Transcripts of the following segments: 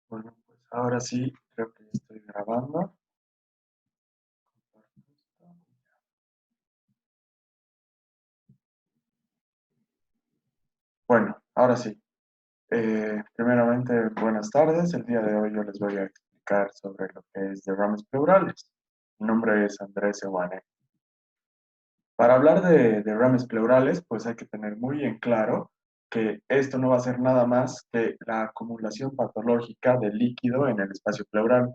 Bueno, pues ahora sí, creo que estoy grabando. Bueno, ahora sí. Primeramente, buenas tardes. El día de hoy yo les voy a explicar sobre lo que es derrames pleurales. Mi nombre es Andrés Ewane. Para hablar de derrames pleurales, pues hay que tener muy en claro que esto no va a ser nada más que la acumulación patológica de líquido en el espacio pleural.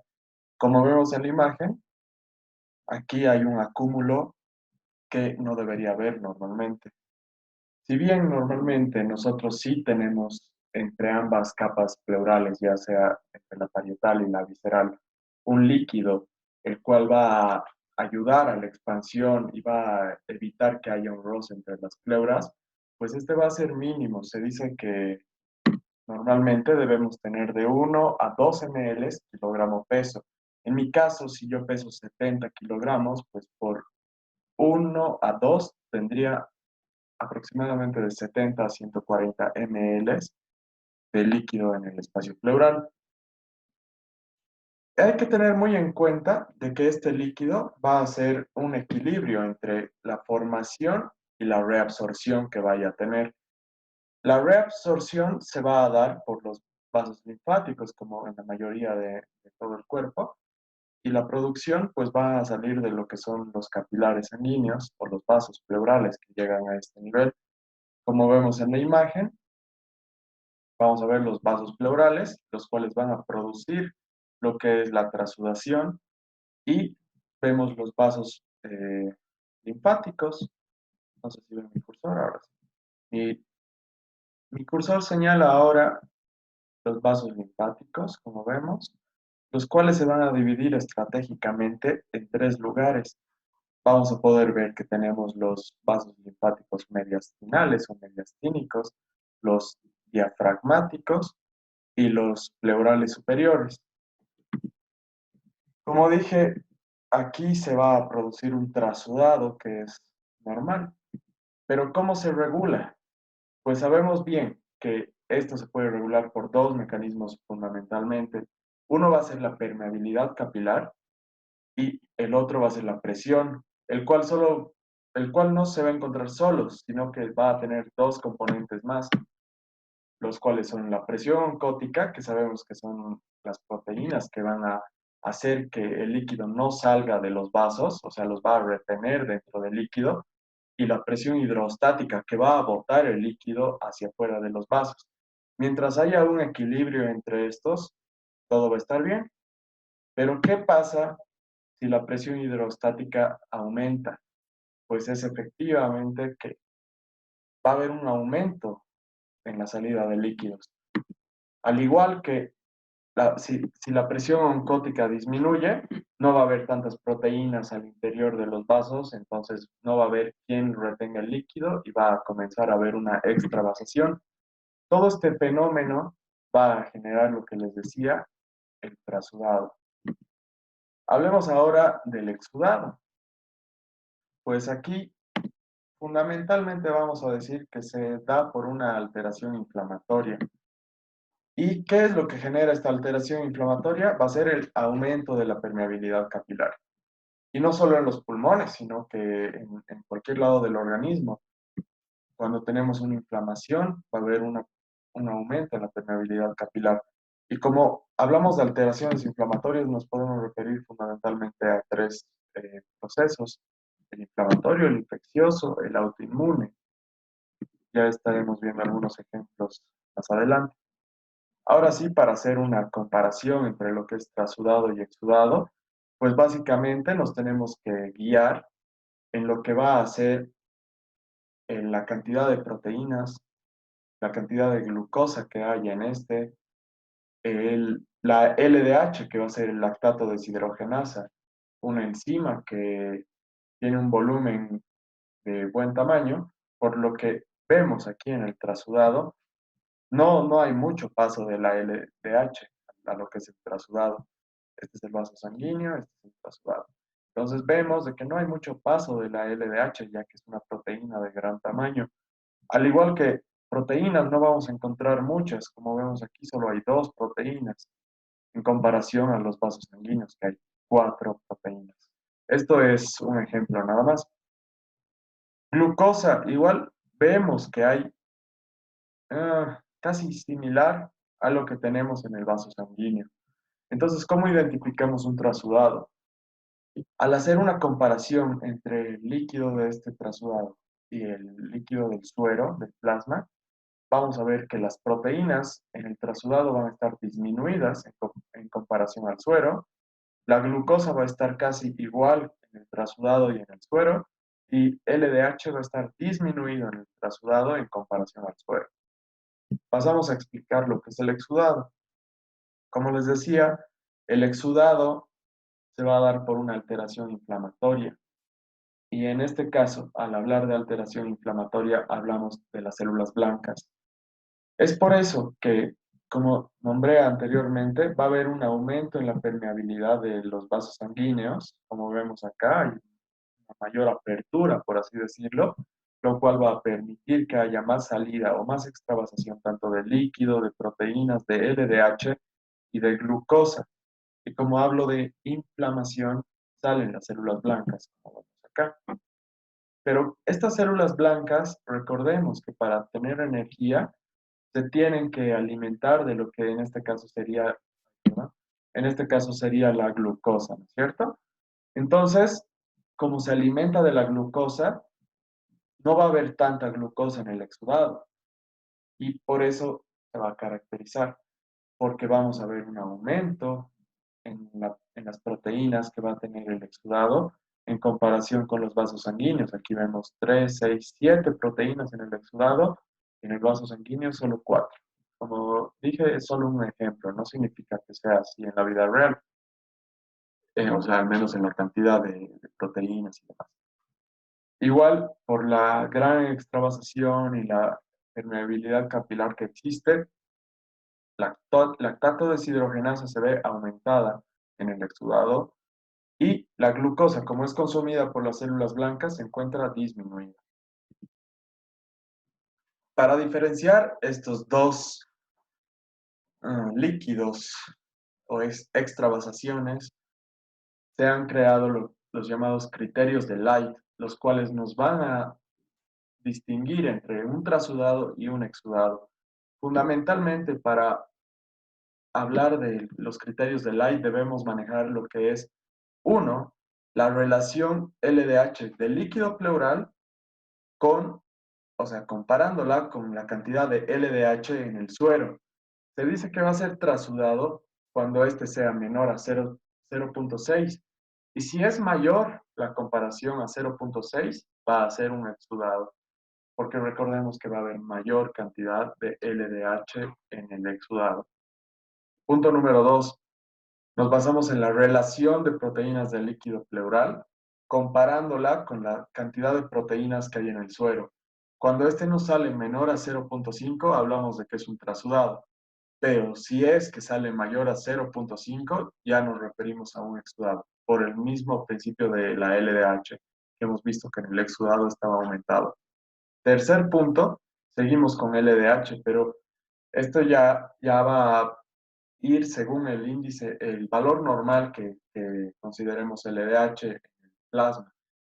Como vemos en la imagen, aquí hay un acúmulo que no debería haber normalmente. Si bien normalmente nosotros sí tenemos entre ambas capas pleurales, ya sea entre la parietal y la visceral, un líquido, el cual va a ayudar a la expansión y va a evitar que haya un roce entre las pleuras, pues este va a ser mínimo. Se dice que normalmente debemos tener de 1 a 2 ml kilogramo peso. En mi caso, si yo peso 70 kilogramos, pues por 1 a 2 tendría aproximadamente de 70 a 140 ml de líquido en el espacio pleural. Hay que tener muy en cuenta de que este líquido va a ser un equilibrio entre la formación y la reabsorción que vaya a tener. La reabsorción se va a dar por los vasos linfáticos, como en la mayoría de todo el cuerpo, y la producción pues va a salir de lo que son los capilares sanguíneos o los vasos pleurales que llegan a este nivel. Como vemos en la imagen, vamos a ver los vasos pleurales, los cuales van a producir lo que es la trasudación y vemos los vasos linfáticos. No sé si ven mi cursor ahora sí. Mi cursor señala ahora los vasos linfáticos, como vemos, los cuales se van a dividir estratégicamente en tres lugares. Vamos a poder ver que tenemos los vasos linfáticos mediastinales o mediastínicos, los diafragmáticos y los pleurales superiores. Como dije, aquí se va a producir un trasudado que es normal. Pero ¿cómo se regula? Pues sabemos bien que esto se puede regular por dos mecanismos fundamentalmente. Uno va a ser la permeabilidad capilar y el otro va a ser la presión, el cual no se va a encontrar solo, sino que va a tener dos componentes más, los cuales son la presión oncótica, que sabemos que son las proteínas que van a hacer que el líquido no salga de los vasos, o sea, los va a retener dentro del líquido, y la presión hidrostática, que va a botar el líquido hacia afuera de los vasos. Mientras haya un equilibrio entre estos, todo va a estar bien. Pero ¿qué pasa si la presión hidrostática aumenta? Pues es efectivamente que va a haber un aumento en la salida de líquidos. Al igual que si la presión oncótica disminuye, no va a haber tantas proteínas al interior de los vasos, entonces no va a haber quien retenga el líquido y va a comenzar a haber una extravasación. Todo este fenómeno va a generar lo que les decía, el trasudado. Hablemos ahora del exudado. Pues aquí fundamentalmente vamos a decir que se da por una alteración inflamatoria. ¿Y qué es lo que genera esta alteración inflamatoria? Va a ser el aumento de la permeabilidad capilar. Y no solo en los pulmones, sino que en cualquier lado del organismo. Cuando tenemos una inflamación, va a haber un aumento en la permeabilidad capilar. Y como hablamos de alteraciones inflamatorias, nos podemos referir fundamentalmente a tres procesos: el inflamatorio, el infeccioso, el autoinmune. Ya estaremos viendo algunos ejemplos más adelante. Ahora sí, para hacer una comparación entre lo que es trasudado y exudado, pues básicamente nos tenemos que guiar en lo que va a ser en la cantidad de proteínas, la cantidad de glucosa que hay en este, la LDH, que va a ser el lactato deshidrogenasa, una enzima que tiene un volumen de buen tamaño, por lo que vemos aquí en el trasudado, no hay mucho paso de la LDH a lo que es el trasudado. Este es el vaso sanguíneo, este es el trasudado. Entonces vemos de que no hay mucho paso de la LDH, ya que es una proteína de gran tamaño. Al igual que proteínas, no vamos a encontrar muchas. Como vemos aquí, solo hay dos proteínas. en comparación a los vasos sanguíneos, que hay 4 proteínas. Esto es un ejemplo nada más. Glucosa, igual vemos que hay casi similar a lo que tenemos en el vaso sanguíneo. Entonces, ¿cómo identificamos un trasudado? Al hacer una comparación entre el líquido de este trasudado y el líquido del suero, del plasma, vamos a ver que las proteínas en el trasudado van a estar disminuidas en comparación al suero, la glucosa va a estar casi igual en el trasudado y en el suero, y LDH va a estar disminuido en el trasudado en comparación al suero. Pasamos a explicar lo que es el exudado. Como les decía, el exudado se va a dar por una alteración inflamatoria. Y en este caso, al hablar de alteración inflamatoria, hablamos de las células blancas. Es por eso que, como nombré anteriormente, va a haber un aumento en la permeabilidad de los vasos sanguíneos, como vemos acá, hay una mayor apertura, por así decirlo, lo cual va a permitir que haya más salida o más extravasación tanto de líquido, de proteínas, de LDH y de glucosa. Y como hablo de inflamación, salen las células blancas, como vemos acá. Pero estas células blancas, recordemos que para tener energía, se tienen que alimentar de lo que en este caso sería, ¿no? En este caso sería la glucosa, ¿no es cierto? Entonces, como se alimenta de la glucosa, no va a haber tanta glucosa en el exudado y por eso se va a caracterizar, porque vamos a ver un aumento en las proteínas que va a tener el exudado en comparación con los vasos sanguíneos. Aquí vemos 3, 6, 7 proteínas en el exudado, en el vaso sanguíneo solo 4. Como dije, es solo un ejemplo, no significa que sea así en la vida real, o sea, al menos en la cantidad de proteínas y demás. Igual, por la gran extravasación y la permeabilidad capilar que existe, lactato deshidrogenasa se ve aumentada en el exudado y la glucosa, como es consumida por las células blancas, se encuentra disminuida. Para diferenciar estos dos líquidos o extravasaciones, se han creado los llamados criterios de Light, los cuales nos van a distinguir entre un trasudado y un exudado. Fundamentalmente, para hablar de los criterios de Light, debemos manejar lo que es, uno, la relación LDH del líquido pleural con, o sea, comparándola con la cantidad de LDH en el suero. Se dice que va a ser trasudado cuando este sea menor a 0.6. Y si es mayor la comparación a 0.6, va a ser un exudado, porque recordemos que va a haber mayor cantidad de LDH en el exudado. Punto número 2. Nos basamos en la relación de proteínas del líquido pleural, comparándola con la cantidad de proteínas que hay en el suero. Cuando este nos sale menor a 0.5, hablamos de que es un trasudado. Pero si es que sale mayor a 0.5, ya nos referimos a un exudado, por el mismo principio de la LDH, que hemos visto que en el exudado estaba aumentado. Tercer punto, seguimos con LDH, pero esto ya va a ir según el índice, el valor normal que consideremos LDH en el plasma,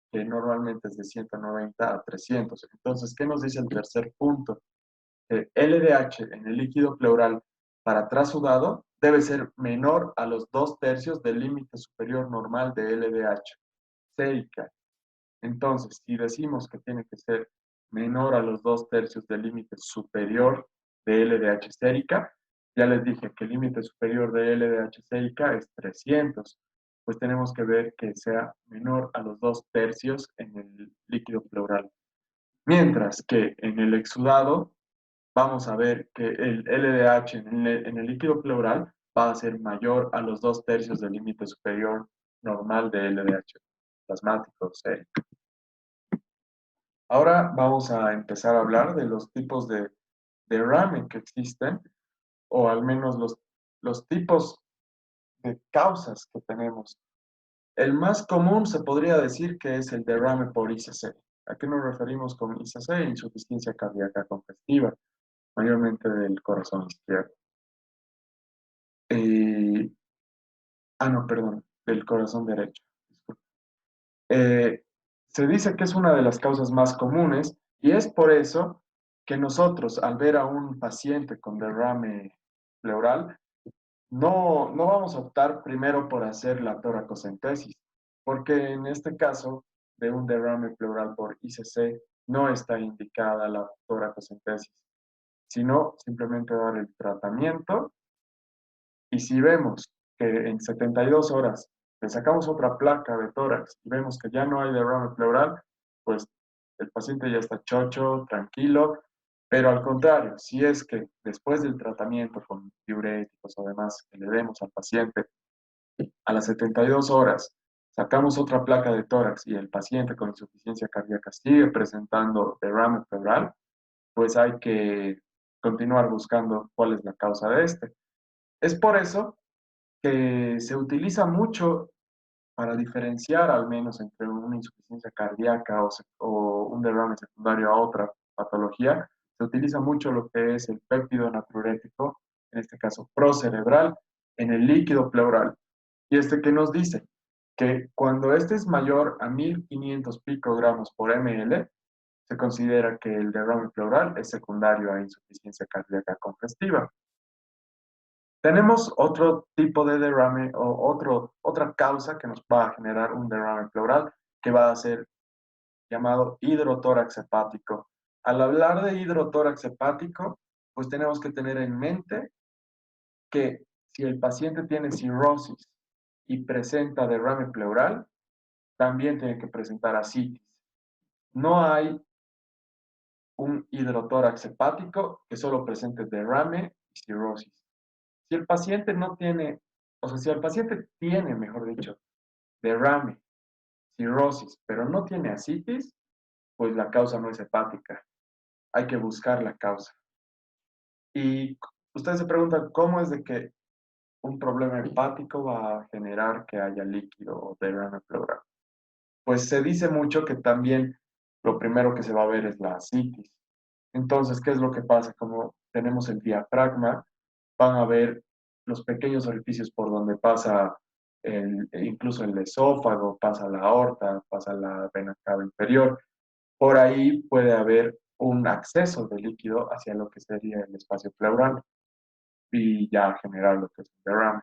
que normalmente es de 190 a 300. Entonces, ¿qué nos dice el tercer punto? LDH en el líquido pleural para trasudado debe ser menor a los 2/3 del límite superior normal de LDH sérica. Entonces, si decimos que tiene que ser menor a los 2/3 del límite superior de LDH sérica, ya les dije que el límite superior de LDH sérica es 300, pues tenemos que ver que sea menor a los 2/3 en el líquido pleural. Mientras que en el exudado vamos a ver que el LDH en el líquido pleural va a ser mayor a los 2/3 del límite superior normal de LDH plasmático sérico. Ahora vamos a empezar a hablar de los tipos de derrame que existen, o al menos los tipos de causas que tenemos. El más común se podría decir que es el derrame por ICC. ¿A qué nos referimos con ICC? Insuficiencia cardíaca congestiva, mayormente del corazón izquierdo. No, perdón, del corazón derecho. Disculpe. Eh, Se dice que es una de las causas más comunes y es por eso que nosotros, al ver a un paciente con derrame pleural, no vamos a optar primero por hacer la toracocentesis, porque en este caso de un derrame pleural por ICC no está indicada la toracocentesis, sino simplemente dar el tratamiento. Y si vemos que en 72 horas le sacamos otra placa de tórax y vemos que ya no hay derrame pleural, pues el paciente ya está chocho, tranquilo, pero al contrario, si es que después del tratamiento con diuréticos o demás que le demos al paciente, a las 72 horas sacamos otra placa de tórax y el paciente con insuficiencia cardíaca sigue presentando derrame pleural, pues hay que continuar buscando cuál es la causa de este. Es por eso que se utiliza mucho para diferenciar al menos entre una insuficiencia cardíaca o un derrame secundario a otra patología, se utiliza mucho lo que es el péptido natriurético, en este caso procerebral, en el líquido pleural. Y este que nos dice que cuando este es mayor a 1500 picogramos por ml, se considera que el derrame pleural es secundario a insuficiencia cardíaca congestiva. Tenemos otro tipo de derrame o otra causa que nos va a generar un derrame pleural que va a ser llamado hidrotórax hepático. Al hablar de hidrotórax hepático, pues tenemos que tener en mente que si el paciente tiene cirrosis y presenta derrame pleural, también tiene que presentar ascitis. No hay un hidrotórax hepático que solo presente derrame y cirrosis. Si el paciente no tiene, o sea, si el paciente tiene, mejor dicho, derrame, cirrosis, pero no tiene ascitis, pues la causa no es hepática. Hay que buscar la causa. Y ustedes se preguntan, ¿cómo es de que un problema hepático va a generar que haya líquido o derrame pleural? Pues se dice mucho que también lo primero que se va a ver es la ascitis. Entonces, ¿qué es lo que pasa? Como tenemos el diafragma, van a ver los pequeños orificios por donde pasa incluso el esófago, pasa la aorta, pasa la vena cava inferior. Por ahí puede haber un acceso de líquido hacia lo que sería el espacio pleural y ya generar lo que es un derrame.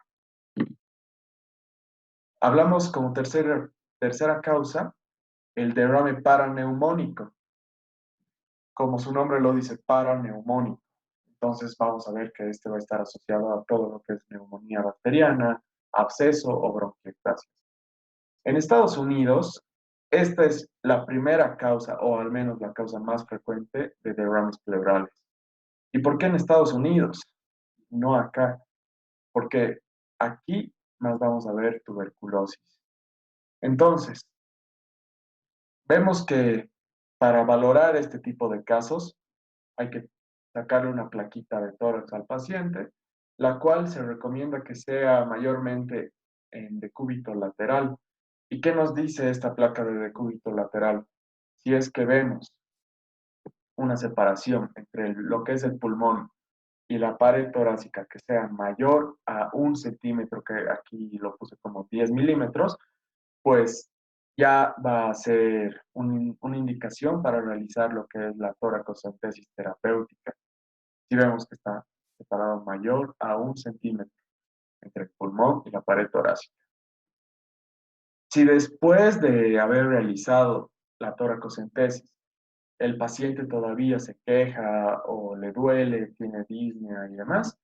Hablamos como tercera causa, el derrame paraneumónico. Como su nombre lo dice, paraneumónico. Entonces vamos a ver que este va a estar asociado a todo lo que es neumonía bacteriana, absceso o bronquiectasis. En Estados Unidos, esta es la primera causa, o al menos la causa más frecuente de derrames pleurales. ¿Y por qué en Estados Unidos? No acá. Porque aquí más vamos a ver tuberculosis. Entonces, vemos que para valorar este tipo de casos hay que sacarle una plaquita de tórax al paciente, la cual se recomienda que sea mayormente en decúbito lateral. ¿Y qué nos dice esta placa de decúbito lateral? Si es que vemos una separación entre lo que es el pulmón y la pared torácica que sea mayor a 1 centímetro, que aquí lo puse como 10 milímetros, pues ya va a ser una indicación para realizar lo que es la toracocentesis terapéutica. Si vemos que está separado mayor a 1 centímetro entre el pulmón y la pared torácica. Si después de haber realizado la toracocentesis, el paciente todavía se queja o le duele, tiene disnea y demás,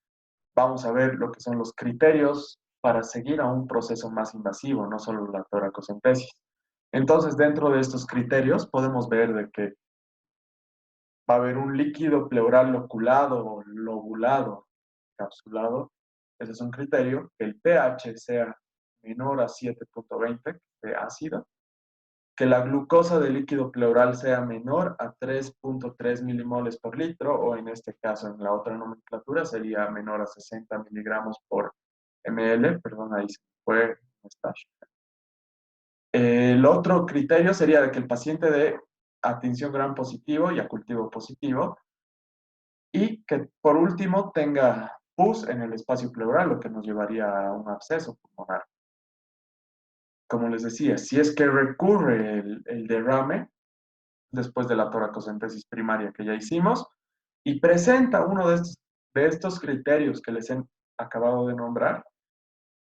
vamos a ver lo que son los criterios para seguir a un proceso más invasivo, no solo la toracocentesis. Entonces, dentro de estos criterios podemos ver de que va a haber un líquido pleural loculado o lobulado, capsulado. Ese es un criterio. Que el pH sea menor a 7,20 de ácido. Que la glucosa del líquido pleural sea menor a 3,3 milimoles por litro, o en este caso, en la otra nomenclatura, sería menor a 60 miligramos por ml. Perdón, ahí se fue. El otro criterio sería de que el paciente dé atención gram positivo y a cultivo positivo, y que por último tenga pus en el espacio pleural, lo que nos llevaría a un absceso pulmonar. como les decía, si es que recurre el derrame, después de la toracocentesis primaria que ya hicimos, y presenta uno de estos criterios que les he acabado de nombrar,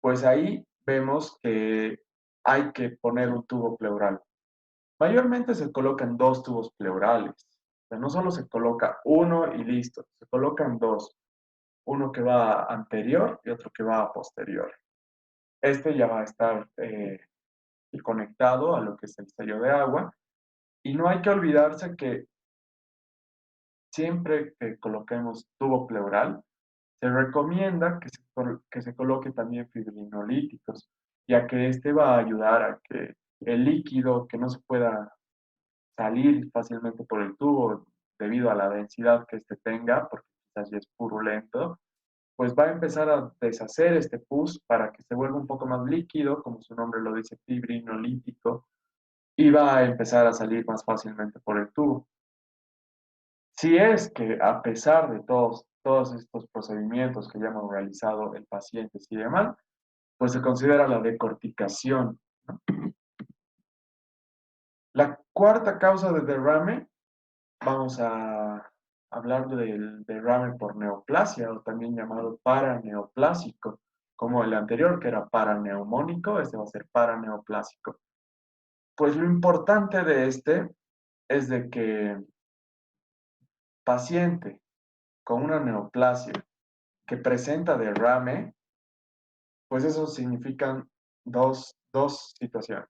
pues ahí vemos que hay que poner un tubo pleural. Mayormente se colocan dos tubos pleurales. O sea, no solo se coloca uno y listo, se colocan dos. Uno que va anterior y otro que va posterior. Este ya va a estar conectado a lo que es el sello de agua. Y no hay que olvidarse que siempre que coloquemos tubo pleural, se recomienda que se coloque también fibrinolíticos, ya que este va a ayudar a que el líquido que no se pueda salir fácilmente por el tubo debido a la densidad que este tenga, porque quizás ya es purulento, pues va a empezar a deshacer este pus para que se vuelva un poco más líquido, como su nombre lo dice, fibrinolítico, y va a empezar a salir más fácilmente por el tubo. Si es que a pesar de todos estos procedimientos que ya hemos realizado, el paciente sigue mal, pues se considera la decorticación. La cuarta causa de derrame, vamos a hablar del derrame por neoplasia o también llamado paraneoplásico, como el anterior que era paraneumónico, este va a ser paraneoplásico. Pues lo importante de este es de que paciente con una neoplasia que presenta derrame, pues eso significan dos situaciones.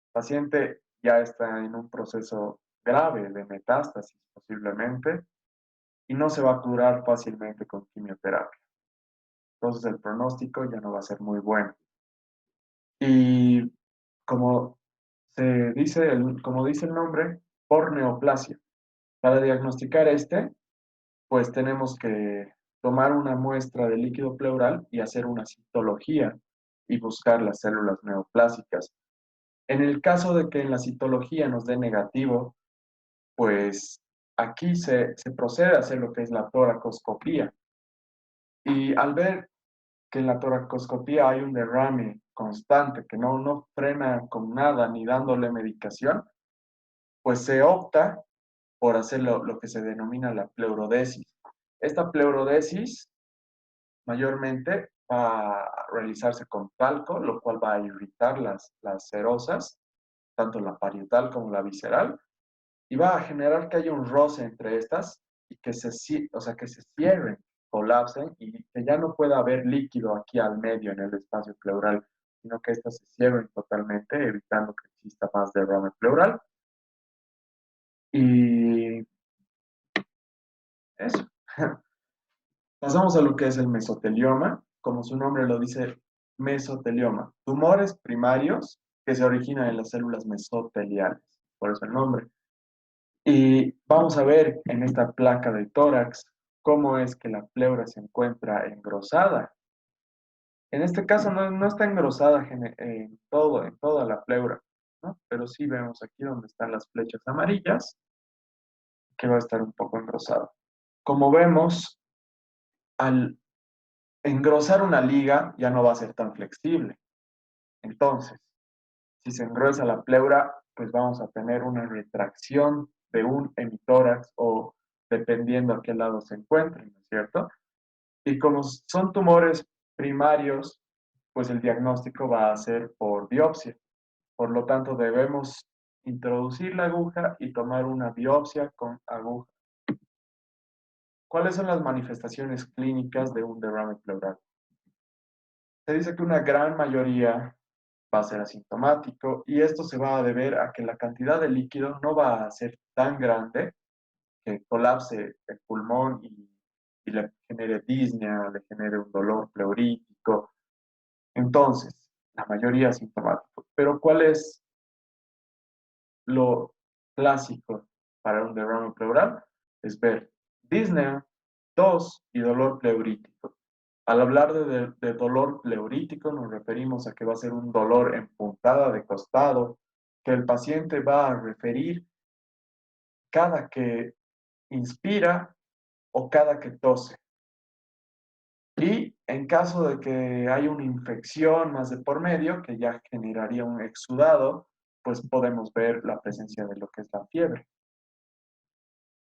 El paciente ya está en un proceso grave de metástasis posiblemente y no se va a curar fácilmente con quimioterapia. Entonces el pronóstico ya no va a ser muy bueno. Y como como dice el nombre, por neoplasia. Para diagnosticar este, pues tenemos que tomar una muestra de líquido pleural y hacer una citología y buscar las células neoplásicas. En el caso de que en la citología nos dé negativo, pues aquí se procede a hacer lo que es la toracoscopía. Y al ver que en la toracoscopía hay un derrame constante, que no frena con nada ni dándole medicación, pues se opta por hacer lo que se denomina la pleurodesis. Esta pleurodesis mayormente va a realizarse con talco, lo cual va a irritar las serosas, tanto la parietal como la visceral, y va a generar que haya un roce entre estas y o sea, que se cierren, colapsen y que ya no pueda haber líquido aquí al medio en el espacio pleural, sino que estas se cierren totalmente, evitando que exista más derrame pleural. Y eso. Pasamos a lo que es el mesotelioma. Como su nombre lo dice, mesotelioma. Tumores primarios que se originan en las células mesoteliales. Por eso el nombre. Y vamos a ver en esta placa de tórax cómo es que la pleura se encuentra engrosada. En este caso no está engrosada en toda la pleura, ¿no? Pero sí vemos aquí donde están las flechas amarillas, que va a estar un poco engrosada. Como vemos, al engrosar una liga ya no va a ser tan flexible. Entonces, si se engruesa la pleura, pues vamos a tener una retracción de un hemitórax o dependiendo a qué lado se encuentren, ¿no es cierto? Y como son tumores primarios, pues el diagnóstico va a ser por biopsia. Por lo tanto, debemos introducir la aguja y tomar una biopsia con aguja. ¿Cuáles son las manifestaciones clínicas de un derrame pleural? Se dice que una gran mayoría va a ser asintomático y esto se va a deber a que la cantidad de líquido no va a ser tan grande que colapse el pulmón y le genere disnea, le genere un dolor pleurítico. Entonces, la mayoría asintomático. Pero ¿cuál es lo clásico para un derrame pleural? Es ver disnea, tos y dolor pleurítico. Al hablar de dolor pleurítico nos referimos a que va a ser un dolor en puntada de costado, que el paciente va a referir cada que inspira o cada que tose. Y en caso de que haya una infección más de por medio, que ya generaría un exudado, pues podemos ver la presencia de lo que es la fiebre.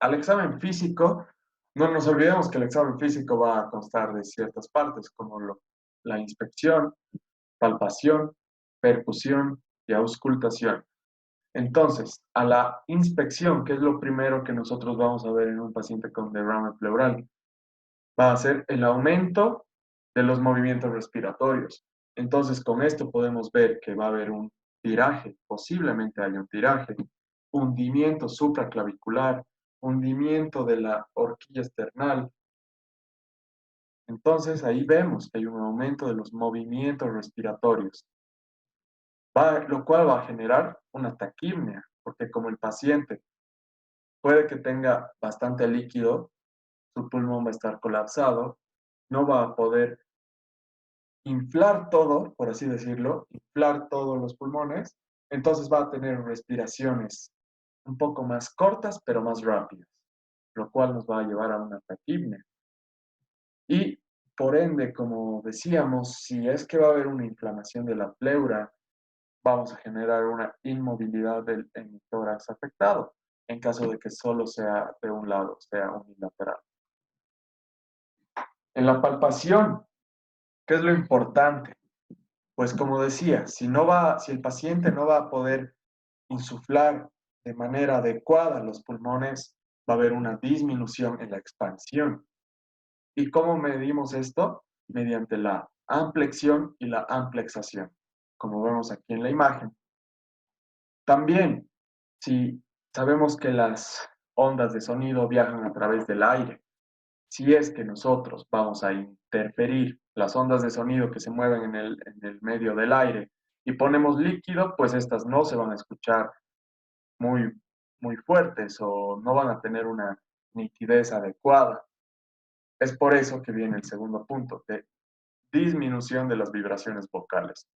Al examen físico, no nos olvidemos que el examen físico va a constar de ciertas partes, como la inspección, palpación, percusión y auscultación. Entonces, a la inspección, que es lo primero que nosotros vamos a ver en un paciente con derrame pleural, va a ser el aumento de los movimientos respiratorios. Entonces, con esto podemos ver que va a haber un tiraje, posiblemente haya un tiraje, hundimiento supraclavicular, hundimiento de la horquilla esternal. Entonces, ahí vemos que hay un aumento de los movimientos respiratorios, lo cual va a generar una taquipnea, porque como el paciente puede que tenga bastante líquido, su pulmón va a estar colapsado, no va a poder inflar todo, por así decirlo, inflar todos los pulmones, entonces va a tener respiraciones un poco más cortas, pero más rápidas, lo cual nos va a llevar a una taquipnea. Y por ende, como decíamos, si es que va a haber una inflamación de la pleura, vamos a generar una inmovilidad del hemitórax afectado, en caso de que solo sea de un lado, sea unilateral. En la palpación, ¿qué es lo importante? Pues como decía, si el paciente no va a poder insuflar de manera adecuada los pulmones, va a haber una disminución en la expansión. ¿Y cómo medimos esto? Mediante la amplexión y la amplexación, como vemos aquí en la imagen. También, si sabemos que las ondas de sonido viajan a través del aire, si es que nosotros vamos a interferir las ondas de sonido que se mueven en el medio del aire y ponemos líquido, pues estas no se van a escuchar muy, muy fuertes o no van a tener una nitidez adecuada. Es por eso que viene el segundo punto, de disminución de las vibraciones vocales.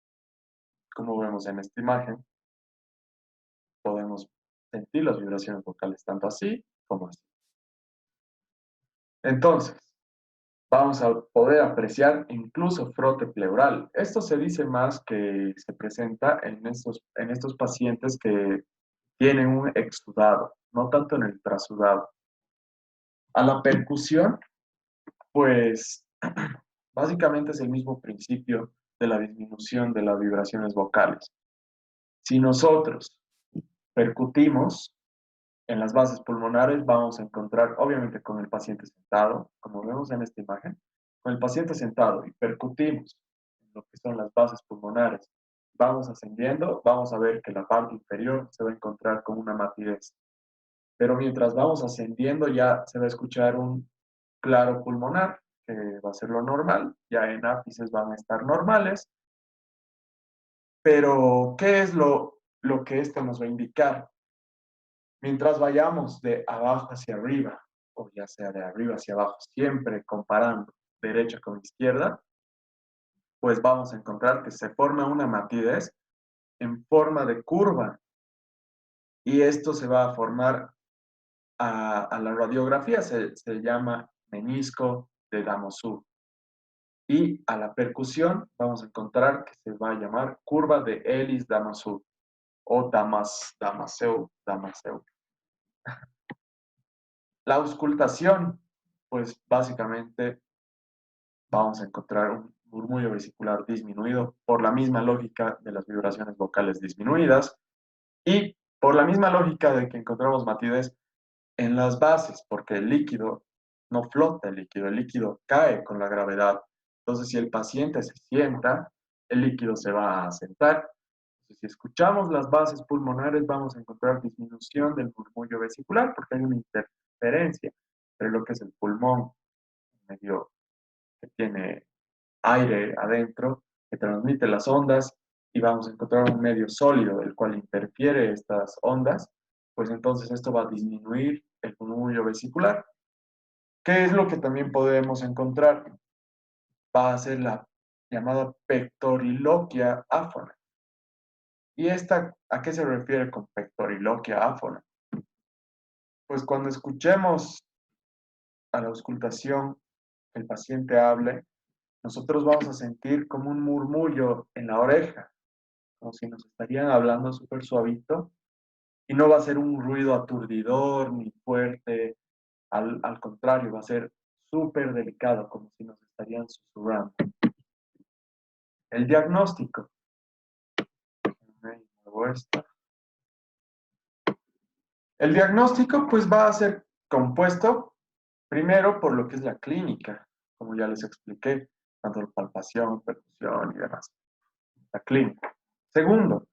Como vemos en esta imagen, podemos sentir las vibraciones vocales tanto así como así. Entonces, vamos a poder apreciar incluso frote pleural. Esto se dice más que se presenta en estos pacientes que tienen un exudado, no tanto en el trasudado. A la percusión, pues básicamente es el mismo principio de la disminución de las vibraciones vocales. Si nosotros percutimos en las bases pulmonares, vamos a encontrar, obviamente con el paciente sentado, como vemos en esta imagen, con el paciente sentado y percutimos en lo que son las bases pulmonares, vamos ascendiendo, vamos a ver que la parte inferior se va a encontrar con una matidez. Pero mientras vamos ascendiendo ya se va a escuchar un claro pulmonar, que va a ser lo normal, ya en ápices van a estar normales, pero ¿qué es lo que esto nos va a indicar? Mientras vayamos de abajo hacia arriba, o ya sea de arriba hacia abajo, siempre comparando derecha con izquierda, pues vamos a encontrar que se forma una matidez en forma de curva y esto se va a formar a la radiografía, se llama menisco de Damosur. Y a la percusión vamos a encontrar que se va a llamar curva de Ellis-Damosur o Damaseu. La auscultación, pues básicamente vamos a encontrar un murmullo vesicular disminuido por la misma lógica de las vibraciones vocales disminuidas y por la misma lógica de que encontramos matidez en las bases, porque el líquido no flota, el líquido cae con la gravedad. Entonces, si el paciente se sienta, el líquido se va a sentar. Entonces, si escuchamos las bases pulmonares, vamos a encontrar disminución del murmullo vesicular, porque hay una interferencia entre lo que es el pulmón medio que tiene aire adentro, que transmite las ondas, y vamos a encontrar un medio sólido, el cual interfiere estas ondas, pues entonces esto va a disminuir el murmullo vesicular. ¿Qué es lo que también podemos encontrar? Va a ser la llamada pectoriloquia áfona. ¿Y esta a qué se refiere con pectoriloquia áfona? Pues cuando escuchemos a la auscultación el paciente hable, nosotros vamos a sentir como un murmullo en la oreja, como si nos estarían hablando súper suavito, y no va a ser un ruido aturdidor ni fuerte, al contrario, va a ser súper delicado, como si nos estarían susurrando. El diagnóstico. El diagnóstico pues va a ser compuesto primero por lo que es la clínica, como ya les expliqué, tanto la palpación, percusión y demás. La clínica. Segundo,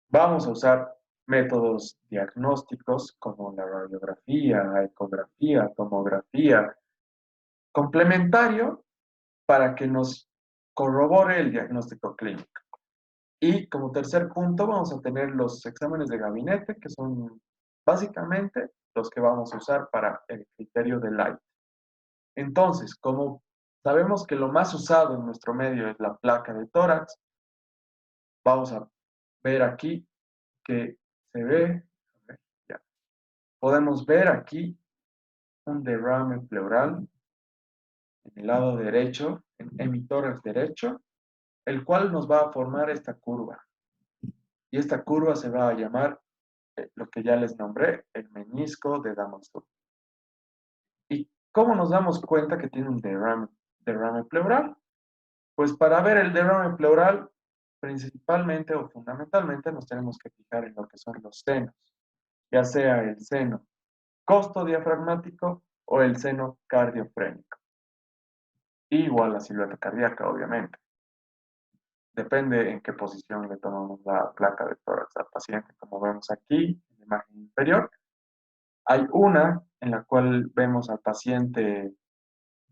vamos a usar métodos diagnósticos como la radiografía, ecografía, tomografía, complementario para que nos corrobore el diagnóstico clínico. Y como tercer punto vamos a tener los exámenes de gabinete, que son básicamente los que vamos a usar para el criterio de Light. Entonces, como sabemos que lo más usado en nuestro medio es la placa de tórax, vamos a ver aquí que se ve, ya, podemos ver aquí un derrame pleural en el lado derecho, en hemitórax derecho, el cual nos va a formar esta curva. Y esta curva se va a llamar, lo que ya les nombré, el menisco de Damascus. ¿Y cómo nos damos cuenta que tiene un derrame pleural? Pues para ver el derrame pleural, principalmente o fundamentalmente nos tenemos que fijar en lo que son los senos, ya sea el seno costodiafragmático o el seno cardiofrénico. Igual la silueta cardíaca, obviamente. Depende en qué posición le tomamos la placa de tórax al paciente. Como vemos aquí, en la imagen inferior, hay una en la cual vemos al paciente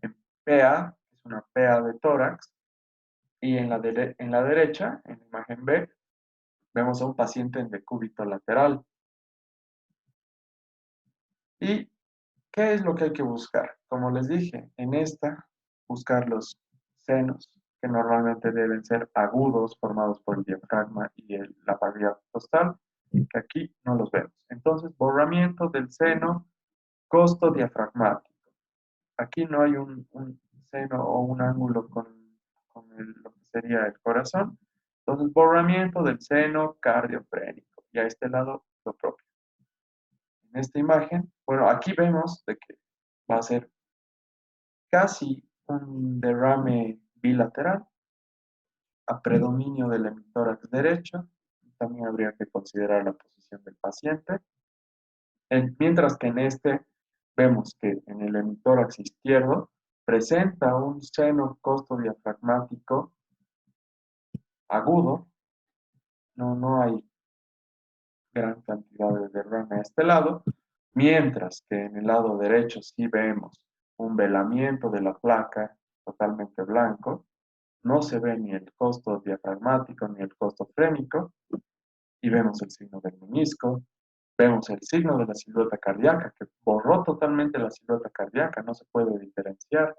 en PA, que es una PA de tórax, y en en la derecha, en la imagen B, vemos a un paciente en decúbito lateral. ¿Y qué es lo que hay que buscar? Como les dije, en esta, buscar los senos, que normalmente deben ser agudos, formados por el diafragma y la barriga costal, que aquí no los vemos. Entonces, borramiento del seno costodiafragmático. Aquí no hay un seno o un ángulo con lo que sería el corazón. Entonces, borramiento del seno cardiofrénico. Y a este lado, lo propio. En esta imagen, bueno, aquí vemos de que va a ser casi un derrame bilateral a predominio del hemitórax derecho. También habría que considerar la posición del paciente. Mientras que en este vemos que en el hemitórax izquierdo presenta un seno costodiafragmático agudo. No hay gran cantidad de derrame a este lado, mientras que en el lado derecho sí vemos un velamiento de la placa totalmente blanco, no se ve ni el costo diafragmático ni el costo frénico, y vemos el signo del menisco, vemos el signo de la silueta cardíaca, que borró totalmente la silueta cardíaca, no se puede diferenciar.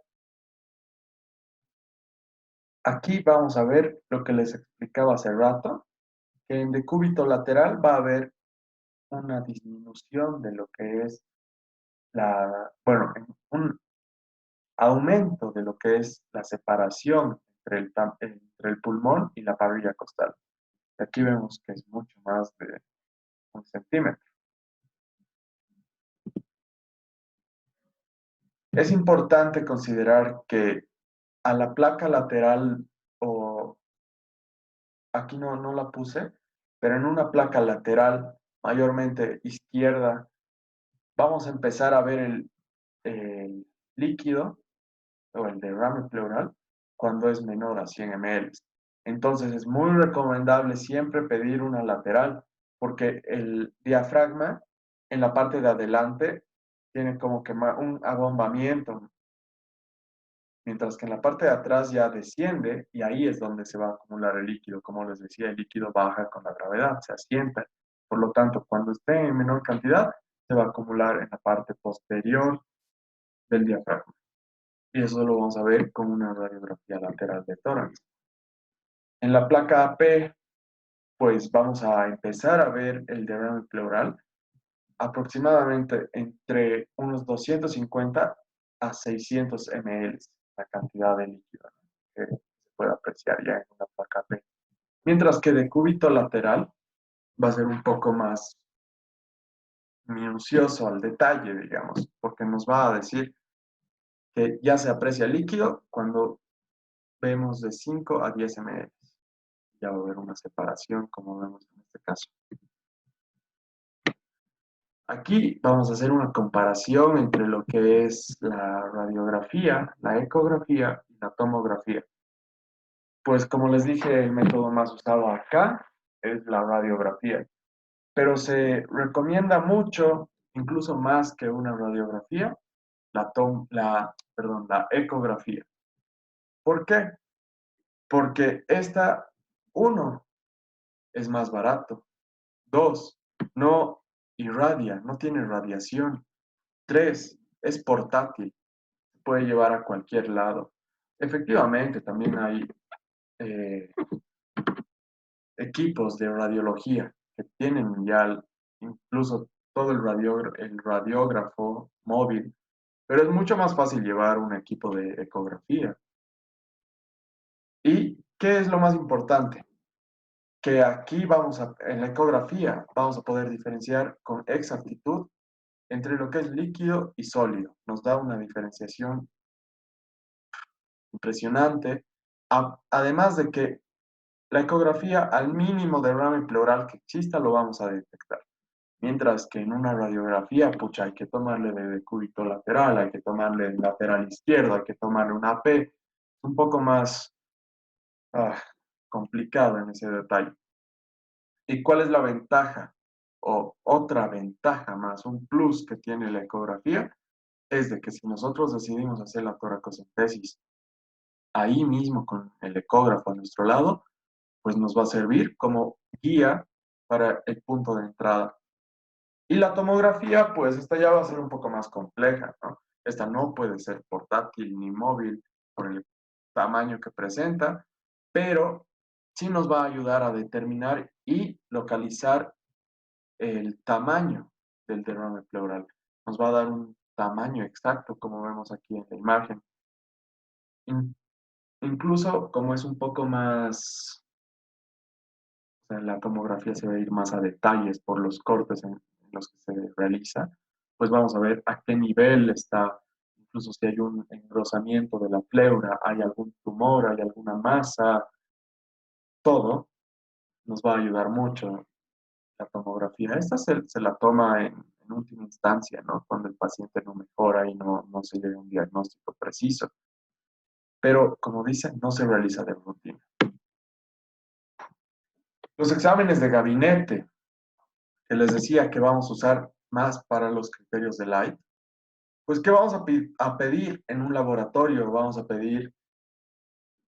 Aquí vamos a ver lo que les explicaba hace rato, que en decúbito lateral va a haber una disminución de lo que es bueno, un aumento de lo que es la separación entre el pulmón y la parrilla costal. Aquí vemos que es mucho más de 1 centímetro. Es importante considerar que a la placa lateral, o aquí no la puse, pero en una placa lateral, mayormente izquierda, vamos a empezar a ver el líquido o el derrame pleural cuando es menor a 100 ml. Entonces es muy recomendable siempre pedir una lateral porque el diafragma en la parte de adelante tiene como que un abombamiento, mientras que en la parte de atrás ya desciende y ahí es donde se va a acumular el líquido. Como les decía, el líquido baja con la gravedad, se asienta. Por lo tanto, cuando esté en menor cantidad, se va a acumular en la parte posterior del diafragma. Y eso lo vamos a ver con una radiografía lateral de tórax. En la placa AP, pues vamos a empezar a ver el derrame pleural aproximadamente entre unos 250 a 600 ml, la cantidad de líquido. que se puede apreciar ya en una placa P. Mientras que de cúbito lateral va a ser un poco más minucioso al detalle, digamos, porque nos va a decir que ya se aprecia líquido cuando vemos de 5 a 10 ml. Ya va a haber una separación, como vemos en este caso. Aquí vamos a hacer una comparación entre lo que es la radiografía, la ecografía y la tomografía. Pues como les dije, el método más usado acá es la radiografía, pero se recomienda mucho, incluso más que una radiografía, la ecografía. ¿Por qué? Porque esta, uno, es más barato. Dos, no irradia, no tiene radiación. Tres, es portátil, se puede llevar a cualquier lado. Efectivamente, también hay eh, equipos de radiología que tienen ya incluso todo el radiógrafo móvil, pero es mucho más fácil llevar un equipo de ecografía. ¿Y qué es lo más importante? Que aquí en la ecografía, vamos a poder diferenciar con exactitud entre lo que es líquido y sólido. Nos da una diferenciación impresionante, además de que la ecografía, al mínimo derrame pleural que exista, lo vamos a detectar. Mientras que en una radiografía, pucha, hay que tomarle de decúbito lateral, hay que tomarle el lateral izquierdo, hay que tomarle una AP, es un poco más ah, complicado en ese detalle. ¿Y cuál es la ventaja? O otra ventaja más, un plus que tiene la ecografía, es de que si nosotros decidimos hacer la toracocentesis ahí mismo con el ecógrafo a nuestro lado, pues nos va a servir como guía para el punto de entrada. Y la tomografía, pues esta ya va a ser un poco más compleja, ¿no? Esta no puede ser portátil ni móvil por el tamaño que presenta, pero sí nos va a ayudar a determinar y localizar el tamaño del derrame pleural. Nos va a dar un tamaño exacto, como vemos aquí en la imagen. Incluso como es un poco más, o sea, la tomografía se va a ir más a detalles por los cortes en los que se realiza, pues vamos a ver a qué nivel está, incluso si hay un engrosamiento de la pleura, hay algún tumor, hay alguna masa, todo nos va a ayudar mucho la tomografía. Esta se la toma en última instancia, ¿no? Cuando el paciente no mejora y no se llega a un diagnóstico preciso. Pero, como dicen, no se realiza de rutina. Los exámenes de gabinete, que les decía que vamos a usar más para los criterios de Light, pues ¿qué vamos a pedir en un laboratorio? Vamos a pedir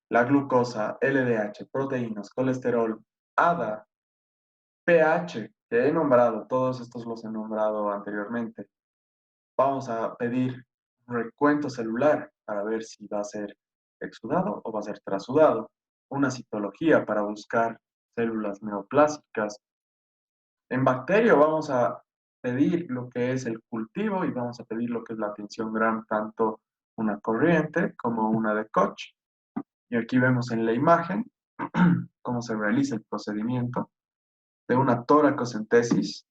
la glucosa, LDH, proteínas, colesterol, ADA, pH, que he nombrado, todos estos los he nombrado anteriormente. Vamos a pedir un recuento celular para ver si va a ser exudado o va a ser trasudado, una citología para buscar células neoplásicas. En bacterio vamos a pedir lo que es el cultivo y vamos a pedir lo que es la tinción Gram, tanto una corriente como una de Koch. Y aquí vemos en la imagen cómo se realiza el procedimiento de una toracocentesis.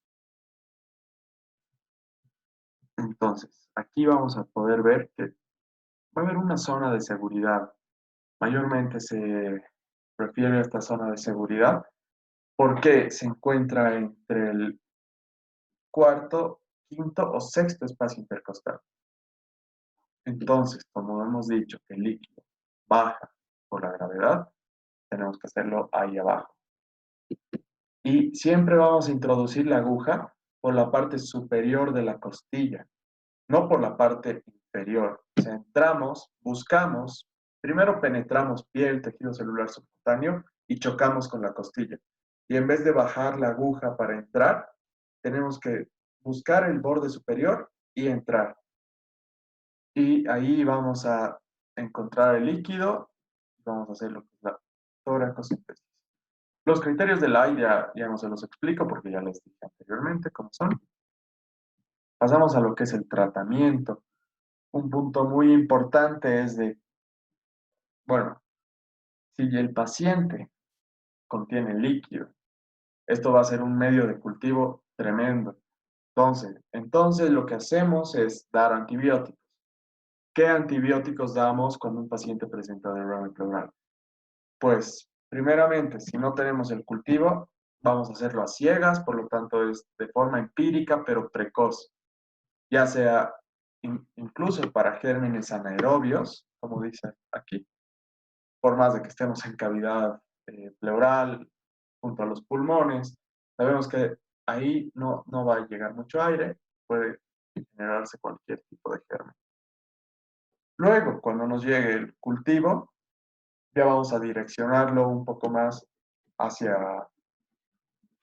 Entonces, aquí vamos a poder ver que va a haber una zona de seguridad. Mayormente se refiere a esta zona de seguridad porque se encuentra entre el cuarto, quinto o sexto espacio intercostal. Entonces, como hemos dicho que el líquido baja por la gravedad, tenemos que hacerlo ahí abajo. Y siempre vamos a introducir la aguja por la parte superior de la costilla, no por la parte inferior. O sea, entramos, buscamos, primero penetramos piel, tejido celular subcutáneo y chocamos con la costilla. Y en vez de bajar la aguja para entrar, tenemos que buscar el borde superior y entrar. Y ahí vamos a encontrar el líquido y vamos a hacer lo que es la toracocentesis. Los criterios del AI ya no se los explico porque ya les dije anteriormente cómo son. Pasamos a lo que es el tratamiento. Un punto muy importante es de, bueno, Si el paciente contiene líquido, esto va a ser un medio de cultivo tremendo. Entonces lo que hacemos es dar antibióticos. ¿Qué antibióticos damos cuando un paciente presenta derrame pleural? Pues, primeramente, si no tenemos el cultivo, vamos a hacerlo a ciegas, por lo tanto es de forma empírica, pero precoz, ya sea incluso para gérmenes anaerobios, como dice aquí, por más de que estemos en cavidad pleural junto a los pulmones, sabemos que ahí no va a llegar mucho aire, puede generarse cualquier tipo de germen. Luego, cuando nos llegue el cultivo, ya vamos a direccionarlo un poco más hacia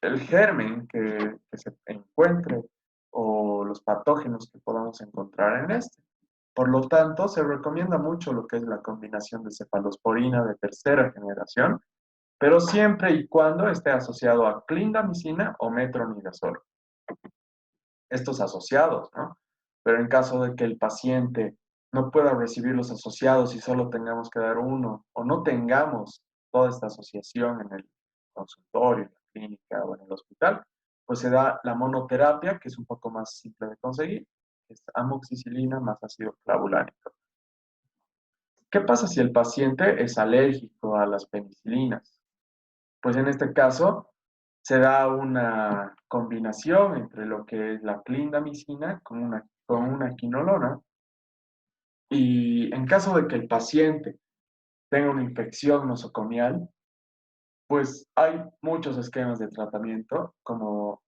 el germen que se encuentre o los patógenos que podamos encontrar en este. Por lo tanto, se recomienda mucho lo que es la combinación de cefalosporina de tercera generación, pero siempre y cuando esté asociado a clindamicina o metronidazol. Estos asociados, ¿no? Pero en caso de que el paciente no pueda recibir los asociados y solo tengamos que dar uno, o no tengamos toda esta asociación en el consultorio, en la clínica o en el hospital, pues se da la monoterapia, que es un poco más simple de conseguir, que es amoxicilina más ácido clavulánico. ¿Qué pasa si el paciente es alérgico a las penicilinas? Pues en este caso se da una combinación entre lo que es la clindamicina con una quinolona, y en caso de que el paciente tenga una infección nosocomial, pues hay muchos esquemas de tratamiento, como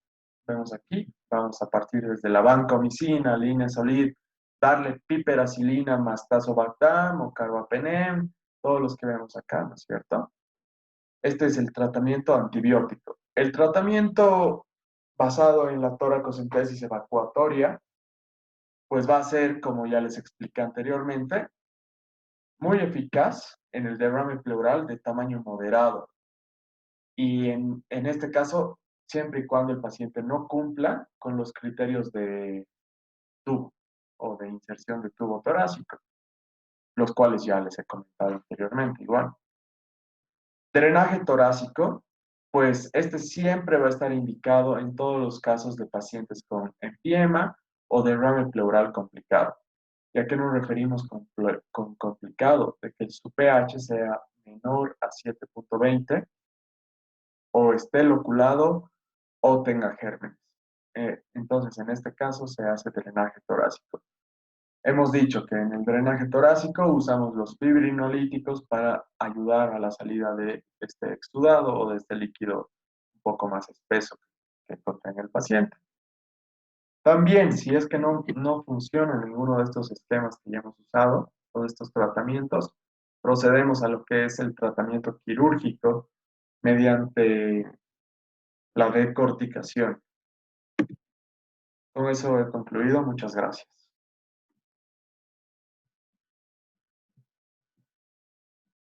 vemos aquí. Vamos a partir desde la vancomicina, linezolid, darle piperacilina más tazobactam o carbapenem, todos los que vemos acá, ¿no es cierto? Este es el tratamiento antibiótico. El tratamiento basado en la toracocentesis evacuatoria, pues va a ser, como ya les expliqué anteriormente, muy eficaz en el derrame pleural de tamaño moderado. Y en este caso, siempre y cuando el paciente no cumpla con los criterios de tubo o de inserción de tubo torácico, los cuales ya les he comentado anteriormente igual. Drenaje torácico, pues este siempre va a estar indicado en todos los casos de pacientes con empiema o derrame pleural complicado. ¿Y a qué nos referimos con complicado? De que su pH sea menor a 7.20 o esté loculado o tenga gérmenes. Entonces, en este caso se hace drenaje torácico. Hemos dicho que en el drenaje torácico usamos los fibrinolíticos para ayudar a la salida de este exudado o de este líquido un poco más espeso que contiene el paciente. También, si es que no funciona ninguno de estos esquemas que ya hemos usado, o de estos tratamientos, procedemos a lo que es el tratamiento quirúrgico mediante la decorticación. Con eso he concluido. Muchas gracias.